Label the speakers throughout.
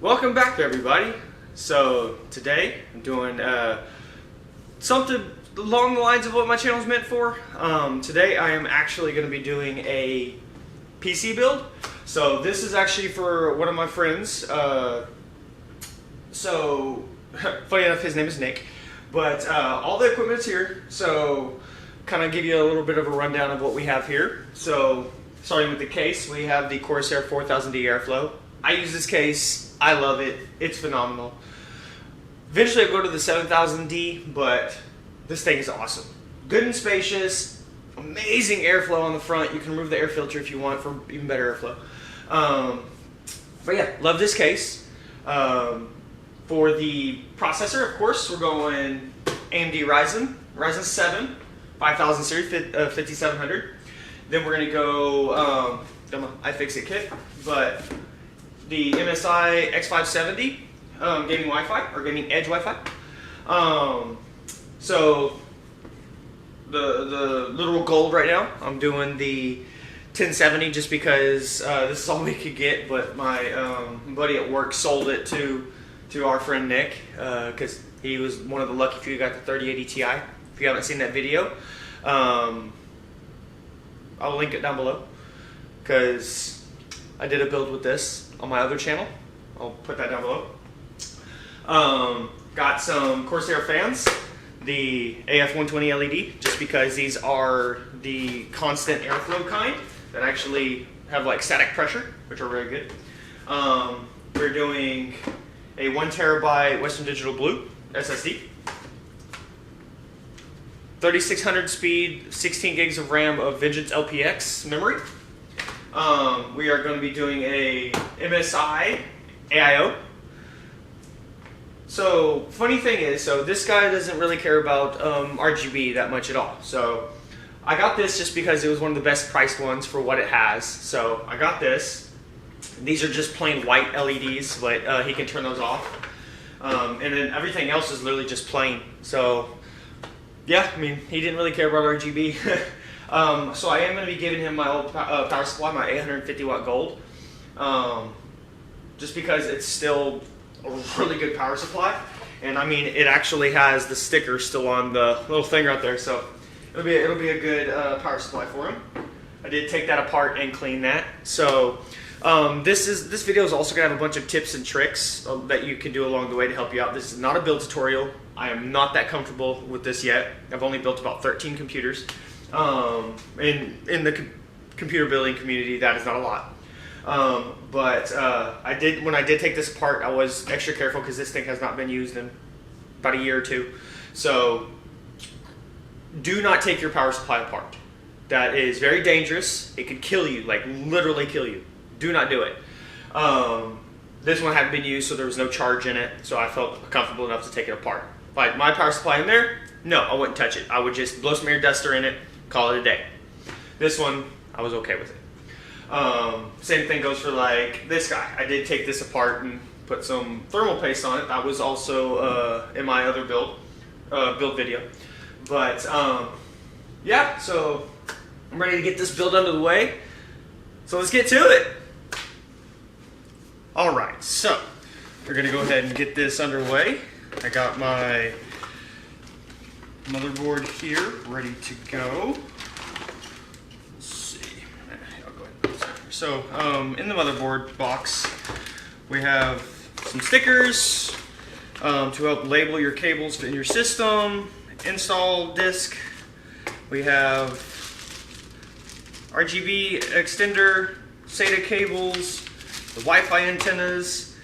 Speaker 1: Welcome back everybody. So today I'm doing something along the lines of what my channel is meant for. Today I am actually going to be doing a PC build. So this is actually for one of my friends. So funny enough, his name is Nick. But all the equipment's here. So kind of give you a little bit of a rundown of what we have here. So starting with the case, we have the Corsair 4000D Airflow. I use this case. I love it. It's phenomenal. Eventually I'll go to the 7000D, but this thing is awesome. Good and spacious. Amazing airflow on the front. You can remove the air filter if you want for even better airflow. But yeah, love this case. For the processor, of course, we're going AMD Ryzen 7, 5000 series, 5700. Then we're going to go, iFixit kit, but the MSI X570 gaming Wi-Fi, or gaming edge Wi-Fi. So the literal gold right now, I'm doing the 1070 just because this is all we could get, but my buddy at work sold it to our friend Nick because he was one of the lucky few who got the 3080 Ti. If you haven't seen that video, I'll link it down below because I did a build with this on my other channel. I'll put that down below. Got some Corsair fans, the AF120 LED, just because these are the constant airflow kind that actually have like static pressure, which are very good. We're doing a 1 terabyte Western Digital Blue SSD, 3600 speed, 16 gigs of RAM of Vengeance LPX memory. We are going to be doing a MSI AIO. So funny thing is, so this guy doesn't really care about RGB that much at all. So I got this just because it was one of the best priced ones for what it has. So I got this. These are just plain white LEDs, but he can turn those off. And then everything else is literally just plain. So yeah, I mean, he didn't really care about RGB. So I am going to be giving him my old power supply, my 850 watt gold, just because it's still a really good power supply. And I mean, it actually has the sticker still on the little thing right there, so it'll be a good power supply for him. I did take that apart and clean that. So this video is also going to have a bunch of tips and tricks that you can do along the way to help you out. This is not a build tutorial. I am not that comfortable with this yet. I've only built about 13 computers. In the computer building community, that is not a lot. But when I did take this apart, I was extra careful because this thing has not been used in about a year or two. So do not take your power supply apart. That is very dangerous. It could kill you, like literally kill you. Do not do it. This one hadn't been used, so there was no charge in it, so I felt comfortable enough to take it apart. Like my power supply in there, no, I wouldn't touch it. I would just blow some air duster in it, call it a day. This one, I was okay with it. Same thing goes for like this guy. I did take this apart and put some thermal paste on it. That was also in my other build video. But yeah, so I'm ready to get this build under the way. So let's get to it. All right, so we're gonna go ahead and get this underway. I got my motherboard here ready to go. Let's see. I'll go ahead and put this over. So in the motherboard box, we have some stickers to help label your cables in your system, install disk. We have RGB extender, SATA cables, the Wi-Fi antennas,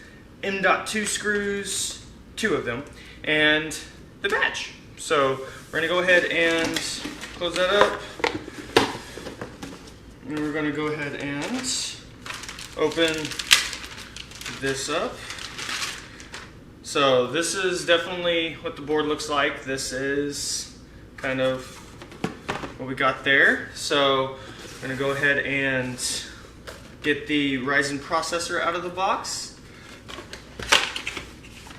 Speaker 1: M.2 screws, 2 of them, and the badge. So we're going to go ahead and close that up. And we're going to go ahead and open this up. So this is definitely what the board looks like. This is kind of what we got there. So I'm going to go ahead and get the Ryzen processor out of the box.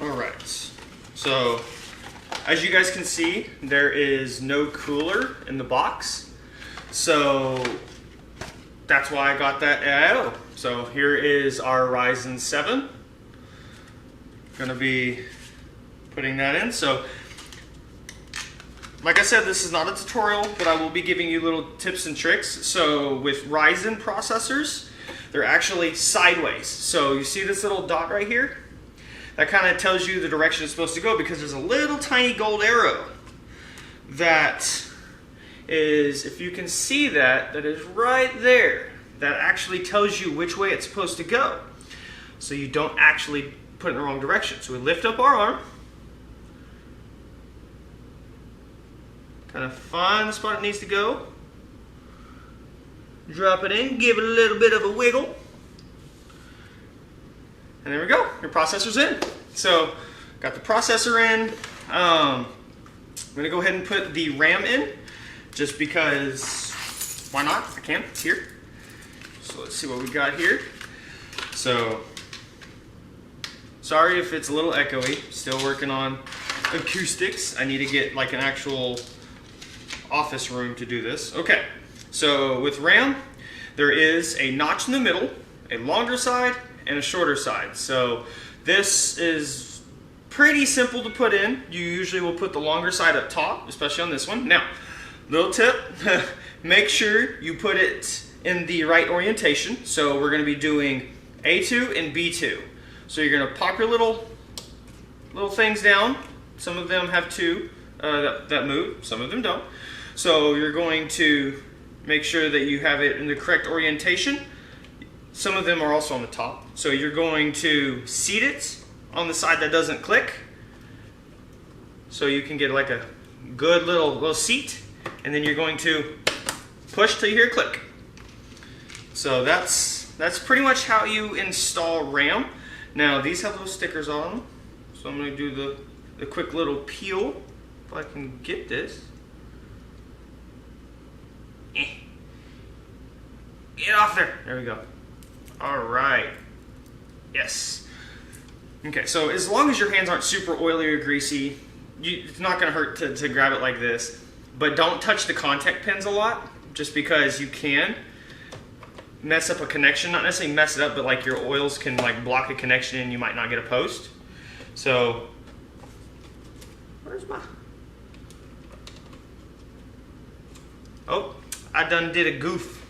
Speaker 1: Alright, so as you guys can see, there is no cooler in the box. So that's why I got that AIO. So here is our Ryzen 7. gonna be putting that in. So, like I said, this is not a tutorial, but I will be giving you little tips and tricks. So with Ryzen processors, they're actually sideways. So you see this little dot right here? That kind of tells you the direction it's supposed to go, because there's a little tiny gold arrow that is, if you can see that, that is right there. That actually tells you which way it's supposed to go. So you don't actually put it in the wrong direction. So we lift up our arm, kind of find the spot it needs to go, drop it in, give it a little bit of a wiggle, and there we go, your processor's in. So, got the processor in. I'm going to go ahead and put the RAM in, just because, why not? I can, it's here. So let's see what we got here. So, sorry if it's a little echoey, still working on acoustics. I need to get like an actual office room to do this. Okay, so with RAM, there is a notch in the middle, a longer side, and a shorter side. So this is pretty simple to put in. You usually will put the longer side up top, especially on this one. Now, little tip, make sure you put it in the right orientation. So we're gonna be doing A2 and B2. So you're gonna pop your little things down. Some of them have two that move, some of them don't. So you're going to make sure that you have it in the correct orientation. Some of them are also on the top. So you're going to seat it on the side that doesn't click, so you can get like a good little seat, and then you're going to push till you hear click. So that's pretty much how you install RAM. Now these have little stickers on them, so I'm going to do the quick little peel, if I can get this. Get off there. There we go. All right. Yes. Okay, so as long as your hands aren't super oily or greasy, it's not going to hurt to grab it like this. But don't touch the contact pins a lot, just because you can mess up a connection. Not necessarily mess it up, but like your oils can like block a connection and you might not get a post. So, where's my... Oh, I done did a goof.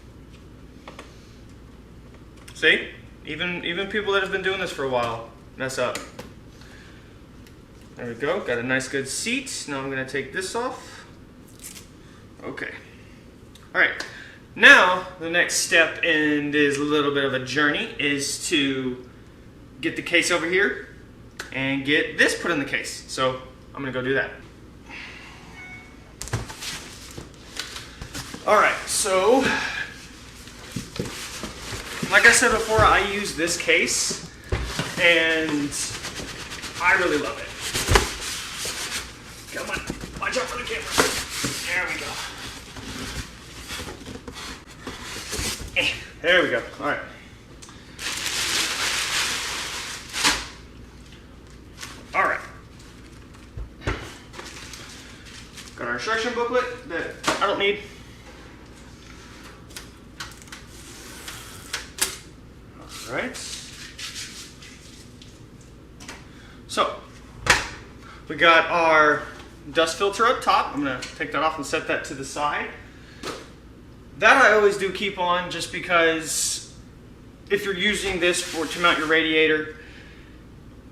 Speaker 1: See? Even people that have been doing this for a while mess up. There we go. Got a nice good seat. Now I'm going to take this off. Okay. Alright. Now, the next step, and is a little bit of a journey, is to get the case over here and get this put in the case. So, I'm going to go do that. Alright, so like I said before, I use this case and I really love it. Come on, watch out for the camera. There we go. There we go. Alright. Alright. Got our instruction booklet that I don't need. Alright. So, we got our dust filter up top. I'm going to take that off and set that to the side. That I always do keep on, just because if you're using this to mount your radiator,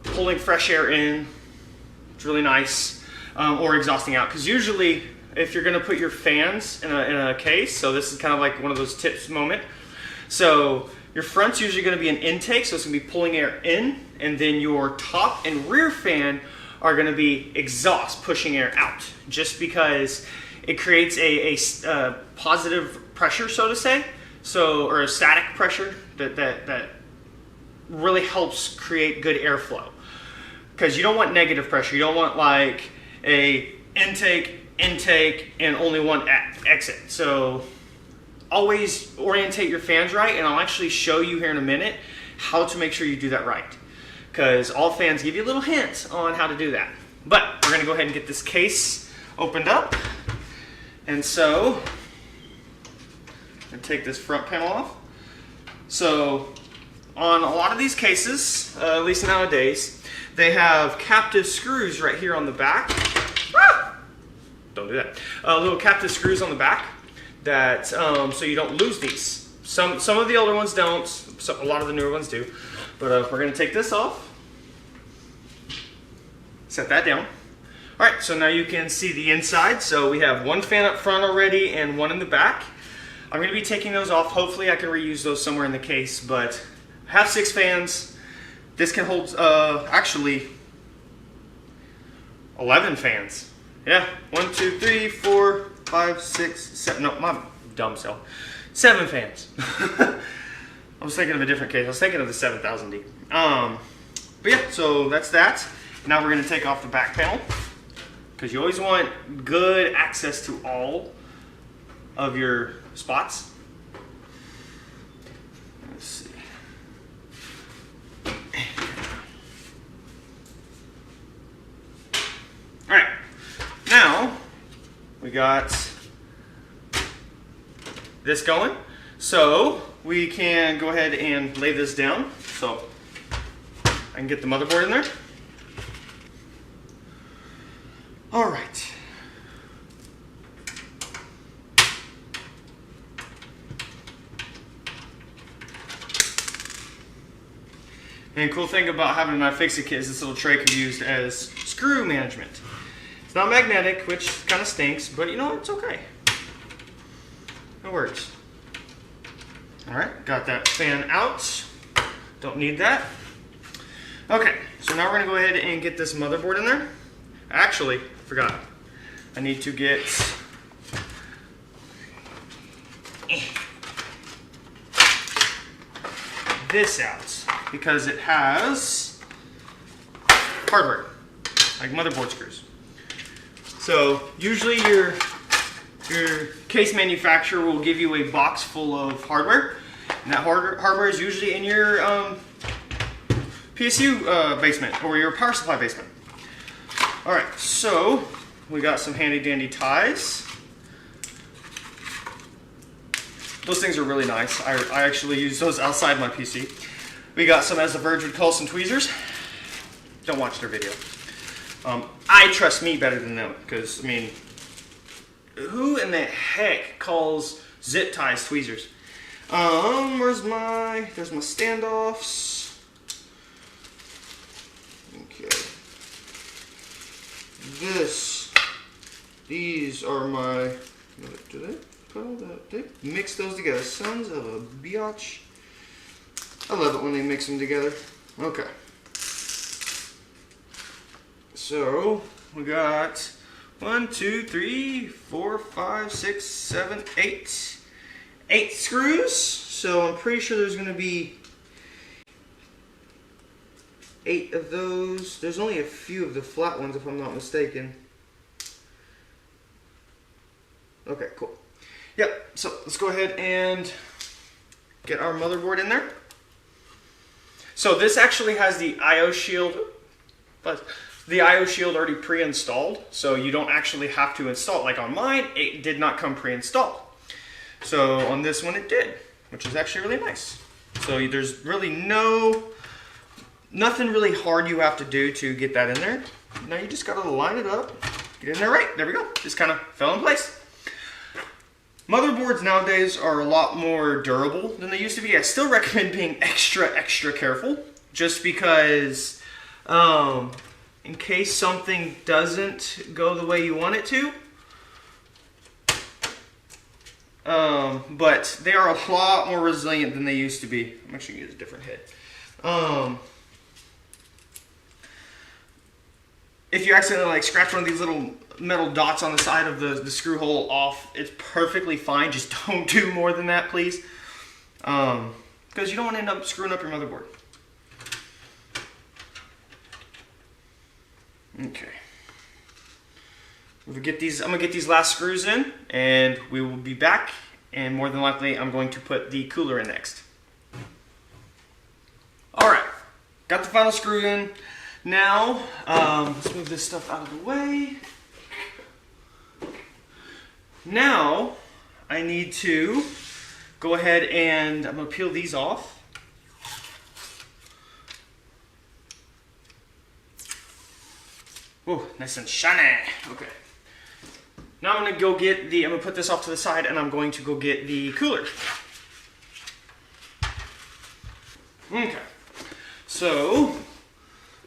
Speaker 1: pulling fresh air in, it's really nice, or exhausting out. Because usually, if you're going to put your fans in a case, so this is kind of like one of those tips moment. So your front's usually going to be an intake, so it's going to be pulling air in, and then your top and rear fan are going to be exhaust, pushing air out, just because it creates a positive pressure, so to say, or a static pressure that really helps create good airflow. Because you don't want negative pressure. You don't want like a intake, and only one exit. So always orientate your fans right, and I'll actually show you here in a minute how to make sure you do that right. Because all fans give you a little hint on how to do that. But we're going to go ahead and get this case opened up. And so, I'm going to take this front panel off. So, on a lot of these cases, at least nowadays, they have captive screws right here on the back. Ah! Don't do that. Little captive screws on the back that so you don't lose these. Some of the older ones don't. A lot of the newer ones do. But we're going to take this off. Set that down. All right, so now you can see the inside. So we have one fan up front already and one in the back. I'm going to be taking those off. Hopefully I can reuse those somewhere in the case, but I have 6 fans. This can hold actually 11 fans. Yeah, 1, 2, 3, 4, 5, 6, 7. No, my dumb self. 7 fans. I was thinking of a different case. I was thinking of the 7000D. But yeah, so that's that. Now we're going to take off the back panel because you always want good access to all of your spots. Let's see. All right, now we got this going, so we can go ahead and lay this down. So I can get the motherboard in there. All right. And the cool thing about having an iFixit kit is this little tray can be used as screw management. It's not magnetic, which kind of stinks, but you know, it's okay. It works. All right, got that fan out. Don't need that. Okay, so now we're gonna go ahead and get this motherboard in there. Actually, forgot. I need to get this out because it has hardware, like motherboard screws. So usually your case manufacturer will give you a box full of hardware, and that hardware is usually in your PSU basement or your power supply basement. All right, so we got some handy dandy ties. Those things are really nice. I actually use those outside my PC. We got some, as the Verge would call, some tweezers. Don't watch their video. I trust me better than them because, I mean, who in the heck calls zip ties tweezers? There's my standoffs. Okay. These are my, do they put all that? They mix those together. Sons of a biatch. I love it when they mix them together. Okay. So we got 1, 2, 3, 4, 5, 6, 7, 8. 8 screws. So I'm pretty sure there's going to be 8 of those. There's only a few of the flat ones if I'm not mistaken. Okay, cool. Yep, so let's go ahead and get our motherboard in there. So this actually has the IO shield, but the IO shield already pre-installed, so you don't actually have to install it. Like on mine, it did not come pre-installed. So on this one it did, which is actually really nice. So there's really nothing really hard you have to do to get that in there. Now you just gotta line it up, get in there right. There we go. Just kind of fell in place. Motherboards nowadays are a lot more durable than they used to be. I still recommend being extra careful, just because in case something doesn't go the way you want it to. But they are a lot more resilient than they used to be. I'm actually going to use a different head. If you accidentally like scratch one of these little metal dots on the side of the screw hole off, it's perfectly fine. Just don't do more than that, please. Because you don't want to end up screwing up your motherboard. Okay. I'm gonna get these last screws in, and we will be back. And more than likely, I'm going to put the cooler in next. All right, got the final screw in. Now, let's move this stuff out of the way. Now, I need to go ahead and I'm gonna peel these off. Whoa, nice and shiny. Okay. Now I'm gonna put this off to the side and I'm going to go get the cooler. Okay. So,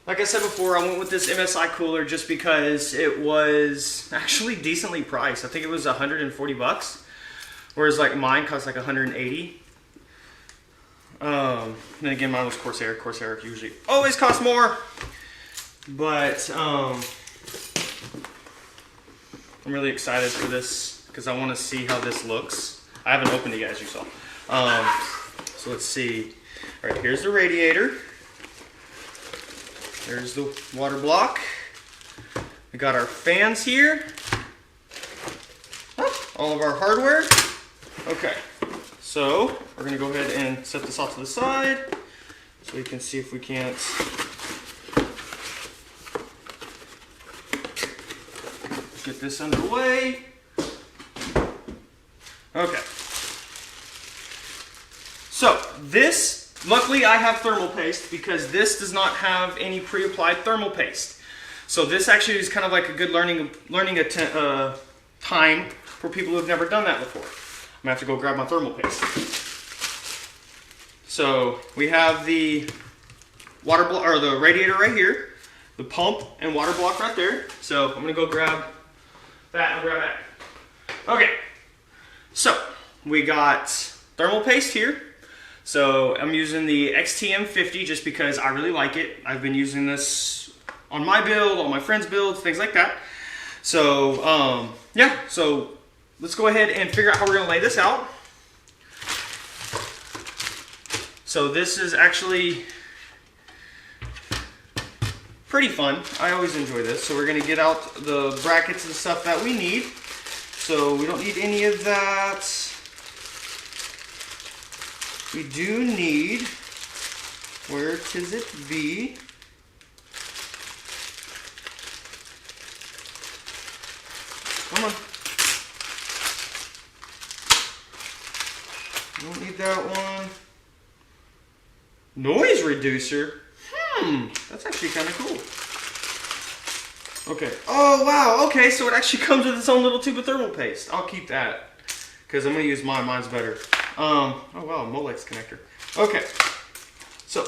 Speaker 1: like I said before, I went with this MSI cooler just because it was actually decently priced. I think it was 140 bucks, whereas like mine cost like 180. Then again, mine was Corsair. Corsair usually always costs more, but I'm really excited for this because I want to see how this looks. I haven't opened it yet, as you saw. So let's see. All right, here's the radiator. There's the water block. We got our fans here. All of our hardware. Okay, so we're gonna go ahead and set this off to the side so we can see if we can't get this underway. Okay. So this, luckily I have thermal paste because this does not have any pre-applied thermal paste. So this actually is kind of like a good learning time for people who have never done that before. I'm gonna have to go grab my thermal paste. So we have the water block, or the radiator right here, the pump and water block right there. So I'm gonna go grab that and grab that. Okay, so we got thermal paste here. So I'm using the XTM50 just because I really like it. I've been using this on my build, on my friends' builds, things like that. So yeah, so let's go ahead and figure out how we're gonna lay this out. So this is actually pretty fun. I always enjoy this. So we're gonna get out the brackets and stuff that we need. So we don't need any of that. We do need, where tis it be? Come on. Don't need that one. Noise reducer? That's actually kind of cool. Okay. Oh, wow. Okay, so it actually comes with its own little tube of thermal paste. I'll keep that because I'm going to use mine. Mine's better. Oh, wow. Molex connector. Okay. So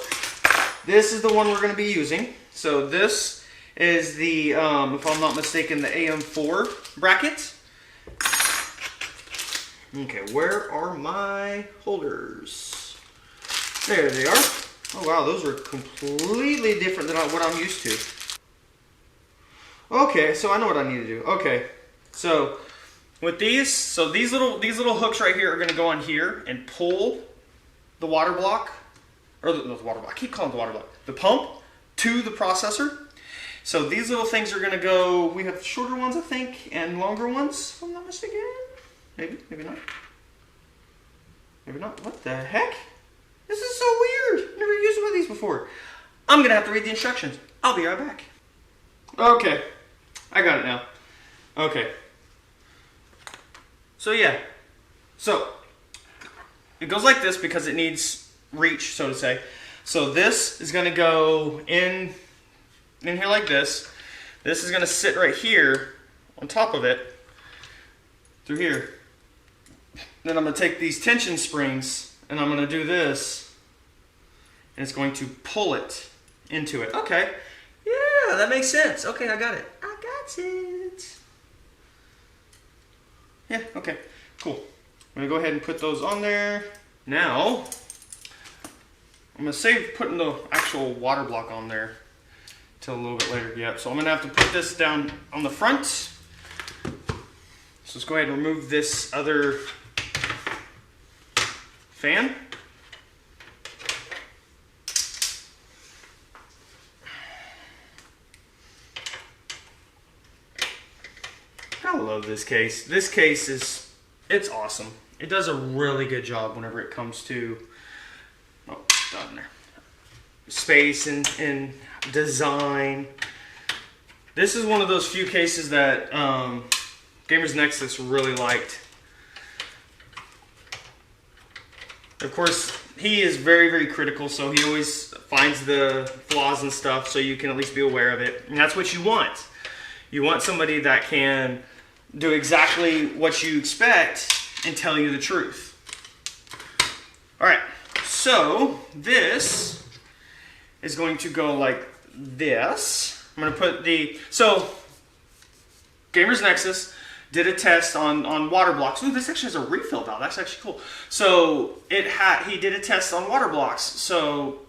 Speaker 1: this is the one we're going to be using. So this is the, if I'm not mistaken, the AM4 bracket. Okay, where are my holders? There they are. Oh wow, those are completely different than what I'm used to. Okay, so I know what I need to do. Okay, so with these, so these little hooks right here are going to go on here and pull the water block, or the water block. I keep calling it the water block. The pump to the processor. So these little things are going to go. We have shorter ones, I think, and longer ones. If I'm not mistaken. Maybe, maybe not. Maybe not. What the heck? This is so weird. Never used one of these before. I'm going to have to read the instructions. I'll be right back. Okay. I got it now. Okay. So yeah. So it goes like this because it needs reach, so to say. So this is going to go in here like this. This is going to sit right here on top of it through here. Then I'm going to take these tension springs and I'm going to do this, and it's going to pull it into it. Okay. Yeah, that makes sense. Okay, I got it. I got it. Yeah, okay. Cool. I'm going to go ahead and put those on there. Now, I'm going to save putting the actual water block on there till a little bit later. Yep, so I'm going to have to put this down on the front. So let's go ahead and remove this other fan. I love this case. This case is, it's awesome. It does a really good job whenever it comes to, oh, down there, space and design. This is one of those few cases that Gamers Nexus really liked. Of course, he is very, very critical, so he always finds the flaws and stuff so you can at least be aware of it. And that's what you want. You want somebody that can do exactly what you expect and tell you the truth. All right, so this is going to go like this. I'm going to put so Gamers Nexus did a test on water blocks. Ooh, this actually has a refill valve. That's actually cool. So he did a test on water blocks. So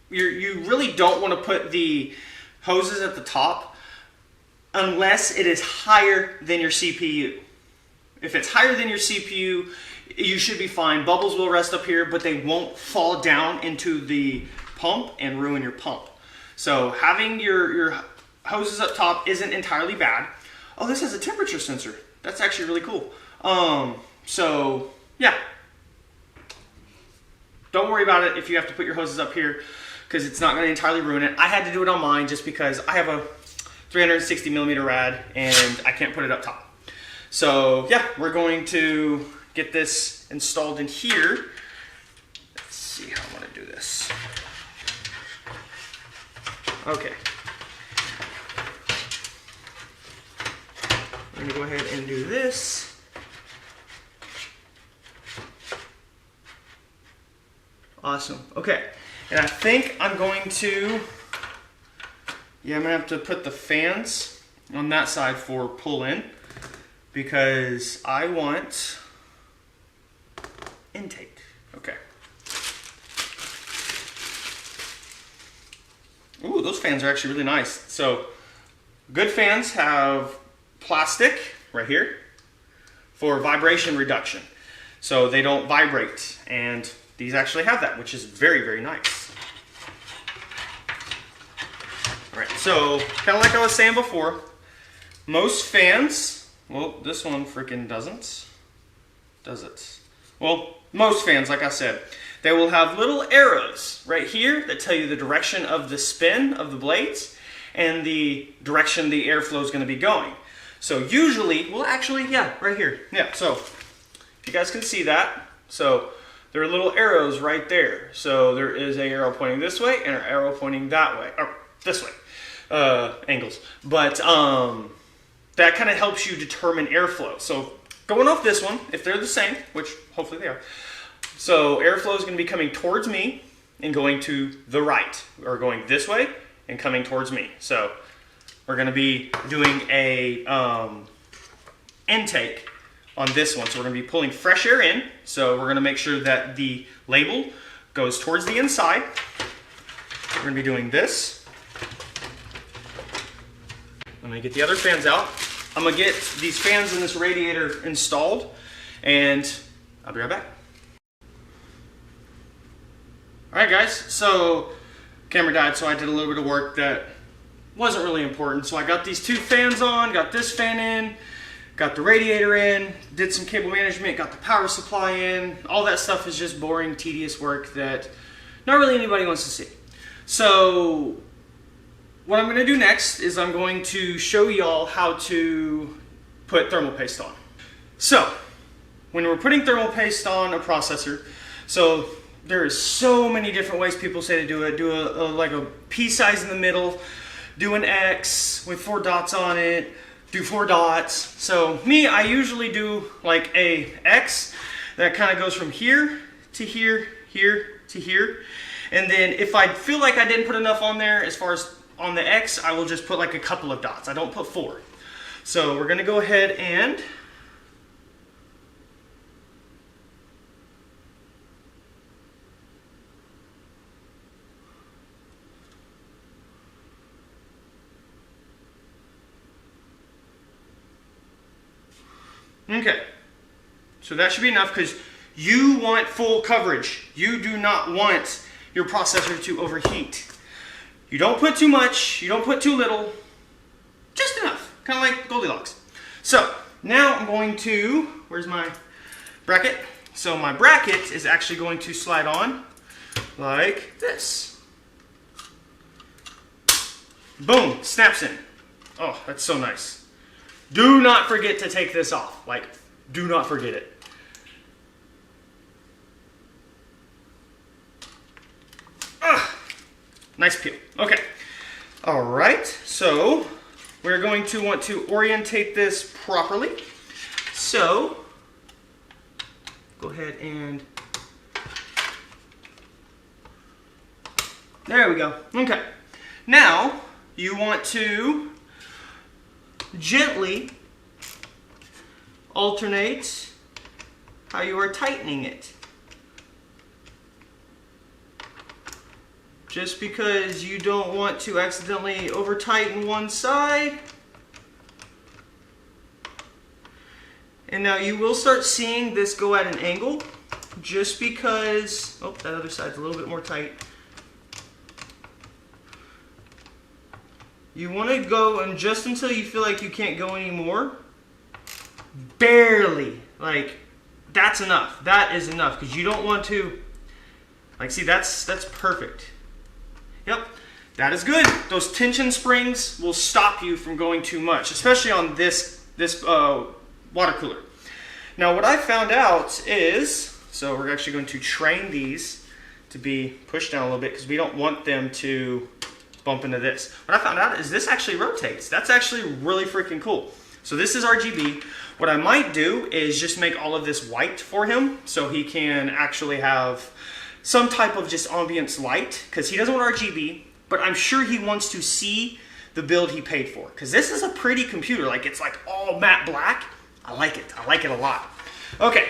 Speaker 1: you really don't want to put the hoses at the top unless it is higher than your CPU. If it's higher than your CPU, you should be fine. Bubbles will rest up here, but they won't fall down into the pump and ruin your pump. So having your hoses up top isn't entirely bad. Oh, this has a temperature sensor. That's actually really cool. So yeah, don't worry about it if you have to put your hoses up here, because it's not going to entirely ruin it. I had to do it on mine just because I have a 360 millimeter rad and I can't put it up top. So yeah, we're going to get this installed in here. Let's see how I want to do this. Okay. I'm going to go ahead and do this. Awesome. Okay. And I think I'm going to, I'm going to have to put the fans on that side for pull in, because I want intake. Okay. Ooh, those fans are actually really nice. So good fans have plastic right here for vibration reduction, so they don't vibrate, and these actually have that, which is very, very nice. All right, so kind of like I was saying before, most fans, well, this one freaking doesn't, does it? Well, most fans, like I said, they will have little arrows right here that tell you the direction of the spin of the blades and the direction the airflow is going to be going. So usually, well actually, yeah, right here. Yeah, so if you guys can see that, so there are little arrows right there. So there is an arrow pointing this way and an arrow pointing that way, or this way, angles. But that kind of helps you determine airflow. So going off this one, if they're the same, which hopefully they are, so airflow is going to be coming towards me and going to the right, or going this way and coming towards me. So we're going to be doing a intake on this one. So we're going to be pulling fresh air in. So we're going to make sure that the label goes towards the inside. We're going to be doing this. I'm going to get the other fans out. I'm going to get these fans in this radiator installed, and I'll be right back. All right, guys, so camera died, so I did a little bit of work that wasn't really important. So I got these two fans on, got this fan in, got the radiator in, did some cable management, got the power supply in. All that stuff is just boring, tedious work that not really anybody wants to see. So what I'm going to do next is I'm going to show y'all how to put thermal paste on. So when we're putting thermal paste on a processor, so there is so many different ways people say to do it. Do like a P size in the middle, do an X with 4 dots on it, do 4 dots. So me, I usually do like a X that kind of goes from here to here, here to here. And then if I feel like I didn't put enough on there, as far as on the X, I will just put like a couple of dots. I don't put 4. So we're gonna go ahead and okay, so that should be enough, because you want full coverage. You do not want your processor to overheat. You don't put too much, you don't put too little, just enough, kind of like Goldilocks. So now I'm going to, where's my bracket? So my bracket is actually going to slide on like this. Boom, snaps in. Oh, that's so nice. Do not forget to take this off. Like, do not forget it. Nice peel. Okay. All right. So we're going to want to orientate this properly. So, go ahead and, there we go. Okay. Now, you want to gently alternate how you are tightening it. Just because you don't want to accidentally over tighten one side. And now you will start seeing this go at an angle just because, oh, that other side's a little bit more tight. You want to go and just until you feel like you can't go anymore. Barely. Like, that's enough. That is enough because you don't want to, like, see, that's perfect. Yep, that is good. Those tension springs will stop you from going too much, especially on this water cooler. Now what I found out is, so we're actually going to train these to be pushed down a little bit because we don't want them to bump into this. What I found out is this actually rotates. That's actually really freaking cool. So this is RGB. What I might do is just make all of this white for him so he can actually have some type of just ambience light, because he doesn't want RGB, but I'm sure he wants to see the build he paid for. Because this is a pretty computer, like it's like all matte black. I like it a lot. Okay,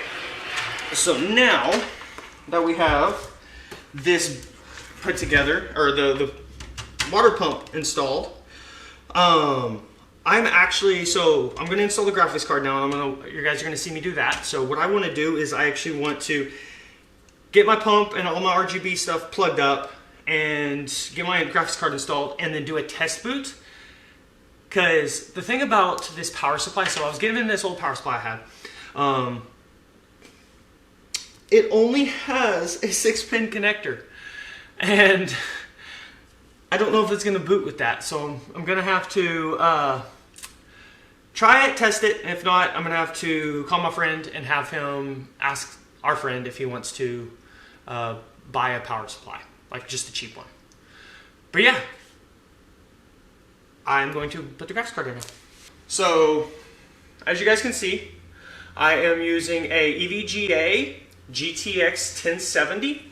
Speaker 1: so now that we have this put together, or the water pump installed, I'm gonna install the graphics card now, and you guys are gonna see me do that. So what I wanna do is I actually want to get my pump and all my RGB stuff plugged up and get my graphics card installed and then do a test boot. Because the thing about this power supply, so I was given this old power supply I had. It only has a 6-pin connector. And I don't know if it's going to boot with that. So I'm going to have to try it, test it. And if not, I'm going to have to call my friend and have him ask our friend if he wants to buy a power supply, like just a cheap one. But yeah, I'm going to put the graphics card in now. So, as you guys can see, I am using a EVGA GTX 1070.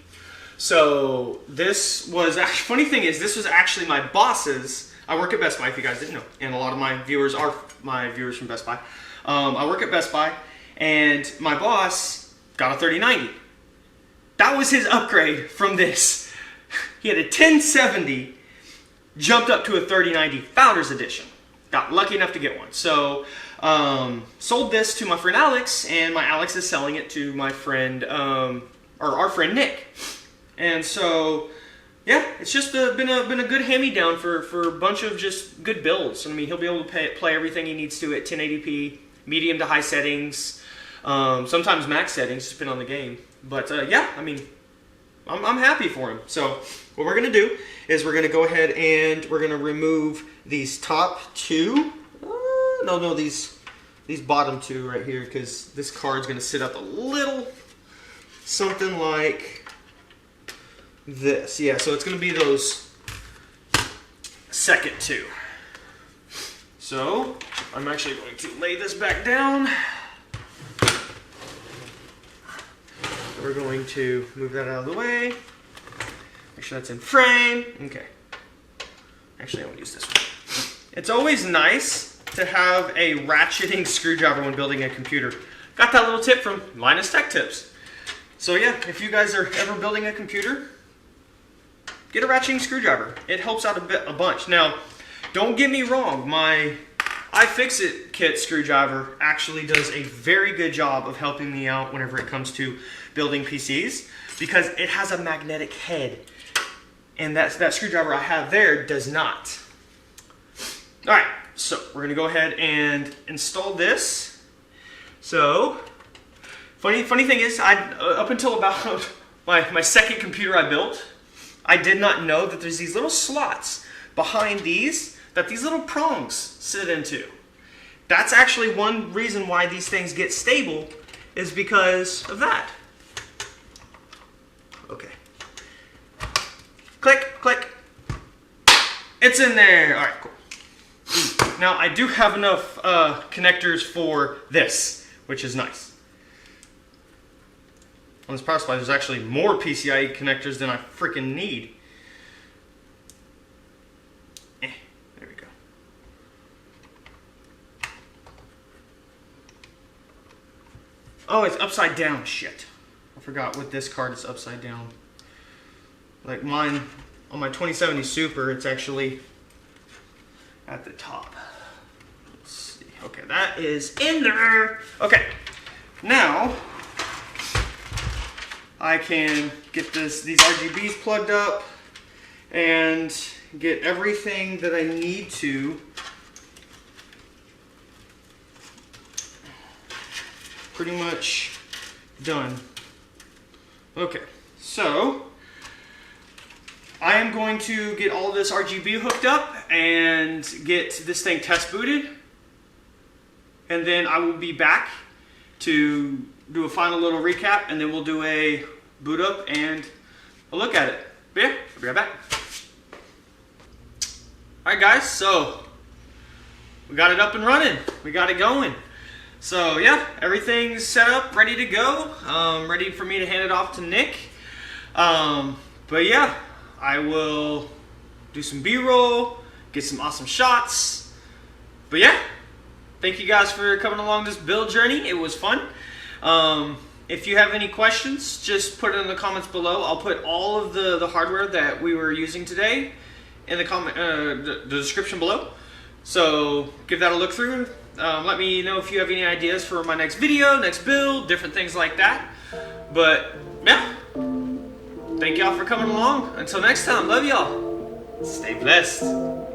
Speaker 1: So this was, funny thing is, this was actually my boss's. I work at Best Buy, if you guys didn't know, and a lot of my viewers are my viewers from Best Buy. I work at Best Buy, and my boss got a 3090. That was his upgrade from this. He had a 1070, jumped up to a 3090 Founders Edition. Got lucky enough to get one. So, sold this to my friend Alex, and my Alex is selling it to my friend, or our friend Nick. And so, yeah, it's just been a good hand-me-down for a bunch of just good builds. I mean, he'll be able to play everything he needs to at 1080p, medium to high settings, sometimes max settings, depending on the game. But yeah, I mean, I'm happy for him. So what we're gonna do is we're gonna go ahead and we're gonna remove these top two. These bottom two right here, because this card's gonna sit up a little something like this. Yeah, so it's gonna be those second two. So I'm actually going to lay this back down. We're going to move that out of the way. Make sure that's in frame. Okay. Actually, I want to use this one. It's always nice to have a ratcheting screwdriver when building a computer. Got that little tip from Linus Tech Tips. So yeah, if you guys are ever building a computer, get a ratcheting screwdriver. It helps out a bunch. Now, don't get me wrong. My iFixit kit screwdriver actually does a very good job of helping me out whenever it comes to building PCs, because it has a magnetic head, and that screwdriver I have there does not. All right, so we're gonna go ahead and install this. So, funny thing is, up until about my second computer I built, I did not know that there's these little slots behind these that these little prongs sit into. That's actually one reason why these things get stable, is because of that. Okay. Click, click. It's in there. All right, cool. Now I do have enough connectors for this, which is nice. On this power supply, there's actually more PCIe connectors than I freaking need. There we go. Oh, it's upside down. Shit. I forgot with this card it's upside down. Like mine, on my 2070 Super, it's actually at the top. Let's see. Okay, that is in there. Okay, now I can get these RGBs plugged up and get everything that I need to pretty much done. Okay, so I am going to get all this RGB hooked up and get this thing test booted, and then I will be back to do a final little recap, and then we'll do a boot up and a look at it. But yeah, I'll be right back. Alright guys, so we got it up and running. We got it going. So yeah, everything's set up, ready to go. Ready for me to hand it off to Nick. But yeah, I will do some B-roll, get some awesome shots. But yeah, thank you guys for coming along this build journey. It was fun. If you have any questions, just put it in the comments below. I'll put all of the hardware that we were using today in the description below. So give that a look through. Let me know if you have any ideas for my next video, next build, different things like that. But yeah, thank y'all for coming along. Until next time, love y'all. Stay blessed.